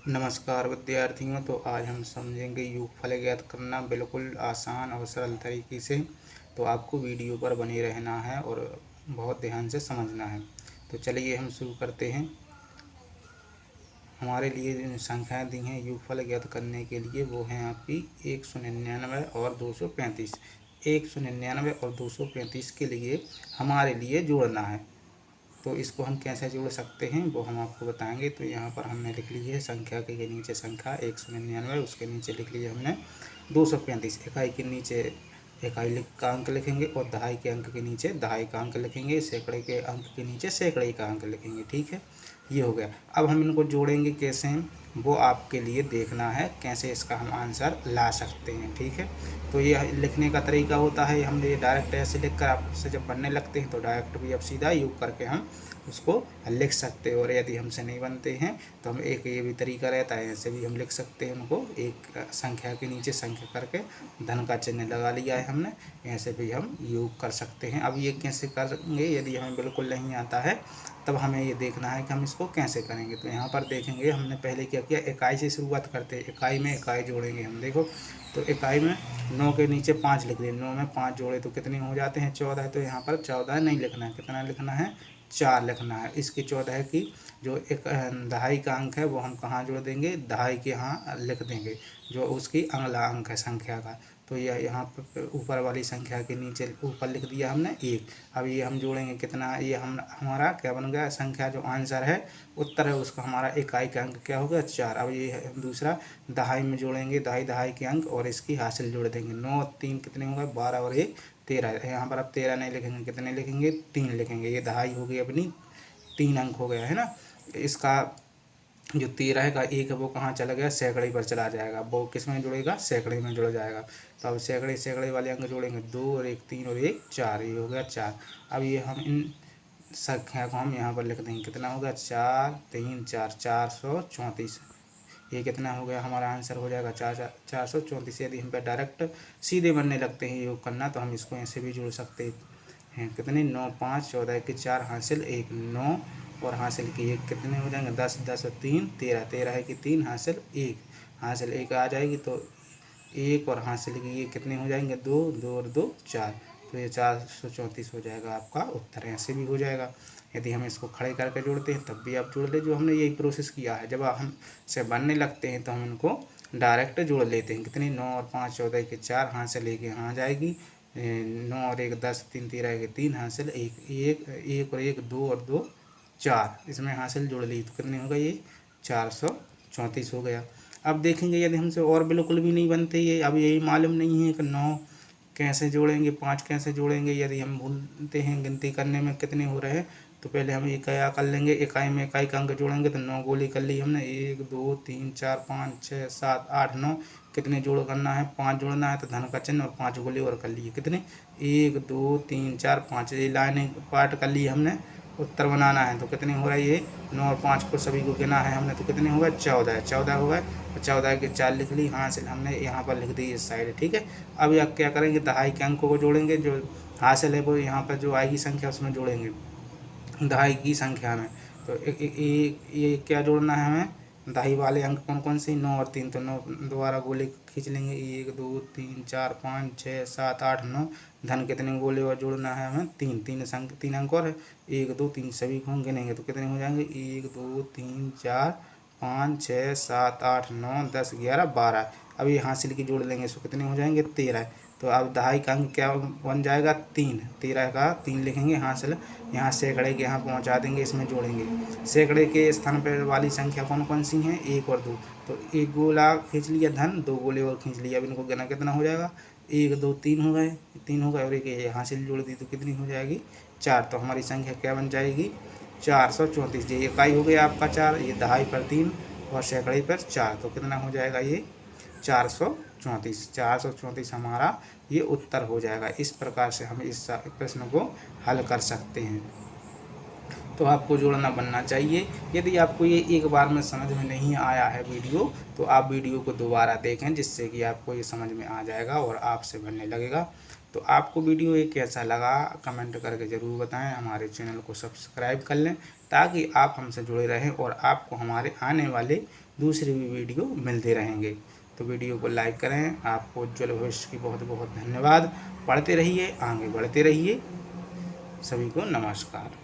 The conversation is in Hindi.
नमस्कार विद्यार्थियों। तो आज हम समझेंगे योगफल ज्ञात करना बिल्कुल आसान और सरल तरीके से। तो आपको वीडियो पर बने रहना है और बहुत ध्यान से समझना है। तो चलिए हम शुरू करते हैं। हमारे लिए जो संख्याएं दी हैं योगफल ज्ञात करने के लिए वो हैं आपकी 199 और 235। 199 और 235 के लिए हमारे लिए जोड़ना है। तो इसको हम कैसे जोड़ सकते हैं वो हम आपको बताएंगे। तो यहाँ पर हमने लिख ली है संख्या के नीचे संख्या 199, उसके नीचे लिख लिया हमने 235। इकाई के नीचे इकाई का अंक लिखेंगे और दहाई के अंक के नीचे दहाई का अंक लिखेंगे। सैकड़े के अंक के नीचे सैकड़े का अंक लिखेंगे। ठीक है, ये हो गया। अब हम इनको जोड़ेंगे कैसे हैं वो आपके लिए देखना है, कैसे इसका हम आंसर ला सकते हैं। ठीक है, तो ये लिखने का तरीका होता है, हम ये डायरेक्ट ऐसे लिख कर आपसे जब बनने लगते हैं तो डायरेक्ट भी अब सीधा योग करके हम उसको लिख सकते हैं। और यदि हमसे नहीं बनते हैं तो हम एक ये भी तरीका रहता है, ऐसे भी हम लिख सकते हैं उनको। एक संख्या के नीचे संख्या करके धन का चिन्ह लगा लिया है हमने, ऐसे भी हम योग कर सकते हैं। अब ये कैसे करेंगे, यदि हमें बिल्कुल नहीं आता है तब हमें ये देखना है कि हम इसको कैसे करेंगे। तो यहाँ पर देखेंगे हमने पहले क्या किया, इकाई से शुरुआत करते हैं। इकाई में इकाई जोड़ेंगे हम। देखो, तो इकाई में 9 के नीचे 5 लिख दिए। 9 में 5 जोड़े तो कितने हो जाते हैं, 14। तो यहाँ पर 14 नहीं लिखना है, कितना लिखना है, 4 लिखना है। इसकी 14 की जो एक दहाई का अंक है वो हम कहाँ जोड़ देंगे, दहाई के यहाँ लिख देंगे, जो उसकी अगला अंक है संख्या का। तो यह यहाँ पर ऊपर वाली संख्या के नीचे ऊपर लिख दिया हमने 1। अब ये हम जोड़ेंगे कितना, ये हम हमारा क्या बन गया, संख्या जो आंसर है उत्तर है उसका हमारा इकाई का अंक क्या होगा, 4। अब ये दूसरा दहाई में जोड़ेंगे, दहाई के अंक और इसकी हासिल जोड़ देंगे। 9 और 3 कितने होंगे, 12 और 1 13। यहाँ पर अब 13 नहीं लिखेंगे, कितने लिखेंगे, 3 लिखेंगे। ये दहाई हो गई अपनी, 3 अंक हो गया है ना। इसका जो 13 का 1 है वो कहाँ चला गया, सैकड़े पर चला जाएगा। वो किस में जुड़ेगा, सैकड़े में जुड़ जाएगा। तो अब सैकड़े वाले अंक जोड़ेंगे, 2 और 1 3 और 1 4, ये हो गया 4। अब ये हम इन संख्या को हम यहाँ पर लिख देंगे, कितना होगा, 4 3 4 434। ये कितना हो गया, हमारा आंसर हो जाएगा 434। यदि हम पे डायरेक्ट सीधे बनने लगते हैं योग करना तो हम इसको ऐसे भी जोड़ सकते हैं। कितने, 9 5 14 के 4 हासिल 1, 9 और हासिल की 1 कितने हो जाएंगे, 10 10 और 3 13, 13 की 3 हासिल 1, हासिल 1 आ जाएगी। तो 1 और हासिल की ये कितने हो जाएंगे, 2 2 और 2 4। तो ये 434 हो जाएगा आपका उत्तर। ऐसे भी हो जाएगा। यदि हम इसको खड़े करके जोड़ते हैं तब भी आप जोड़ ले, जो हमने यही प्रोसेस किया है। जब हम से बनने लगते हैं तो हम इनको डायरेक्ट जोड़ लेते हैं। कितनी, 9 और 5 14 के 4 हासिल 1 यहाँ आ जाएगी। 9 और 1 10 3 13 के 3 हासिल 1 1 और 1 2 और 2 4, इसमें हासिल जोड़ ली तो कितने होगा, ये 434 हो गया। अब देखेंगे यदि हमसे और बिल्कुल भी नहीं बनते ये, अब यही मालूम नहीं है कि 9 कैसे जोड़ेंगे, 5 कैसे जोड़ेंगे। यदि हम भूलते हैं गिनती करने में कितने हो रहे हैं तो पहले हम इकाई कर लेंगे। इकाई में इकाई का अंक जोड़ेंगे तो 9 गोली कर ली हमने, 1 2 3 4 5 6 7 8 9। कितने जोड़ करना है, 5 जोड़ना है तो धन का चिन्ह और 5 गोली और कर लिए। कितने, 1 2 3 4 5, ये लाइन पार्ट कर ली हमने। उत्तर बनाना है तो कितने हो रहा है, ये 9 और 5 को सभी को गिना है हमने तो कितने हो गए, 14 14 हो गए। 14 के 4 लिख ली, हासिल हमने यहाँ पर लिख दी इस साइड। ठीक है, अब यह क्या करेंगे, दहाई के अंकों को जोड़ेंगे, जो हासिल है वो यहाँ पर जो आएगी संख्या उसमें जोड़ेंगे दहाई की संख्या में। तो ये क्या जोड़ना है हमें, दहाई वाले अंक कौन कौन से, 9 और 3। तो 9 दोबारा गोले खींच लेंगे, 1 2 3 4 5 6 7 8 9। धन कितने गोले और जोड़ना है हमें, 3 अंक और 1 2 3 सभी को हम गिनेंगे तो कितने हो जाएंगे, 1 2 3 4 5 6 7 8 9 10 11 12। अब ये हासिल की जोड़ लेंगे, इसको कितने हो जाएंगे, 13। तो अब दहाई का अंक क्या बन जाएगा, 3। 13 का 3 लिखेंगे, हासिल यहाँ सैकड़े के यहाँ पहुँचा देंगे, इसमें जोड़ेंगे। सैकड़े के स्थान पर वाली संख्या कौन कौन सी हैं, 1 और 2। तो 1 गोला खींच लिया धन, 2 गोले और खींच लिया। अब इनको गिना कितना हो जाएगा, 1 2 3 हो गए, 3 हो गए और एक हासिल जोड़ दी तो कितनी हो जाएगी, 4। तो हमारी संख्या क्या बन जाएगी, 434। ये इकाई हो गया आपका 4, ये दहाई पर 3 और सैकड़े पर 4। तो कितना हो जाएगा, ये 434। 434 हमारा ये उत्तर हो जाएगा। इस प्रकार से हम इस प्रश्न को हल कर सकते हैं। तो आपको जोड़ना बनना चाहिए। यदि आपको ये एक बार में समझ में नहीं आया है वीडियो तो आप वीडियो को दोबारा देखें, जिससे कि आपको ये समझ में आ जाएगा और आपसे बनने लगेगा। तो आपको वीडियो ये कैसा लगा कमेंट करके ज़रूर बताएं। हमारे चैनल को सब्सक्राइब कर लें ताकि आप हमसे जुड़े रहें और आपको हमारे आने वाले दूसरे भी वीडियो मिलते रहेंगे। तो वीडियो को लाइक करें। आपको उज्ज्वल भविष्य की बहुत बहुत धन्यवाद। पढ़ते रहिए, आगे बढ़ते रहिए। सभी को नमस्कार।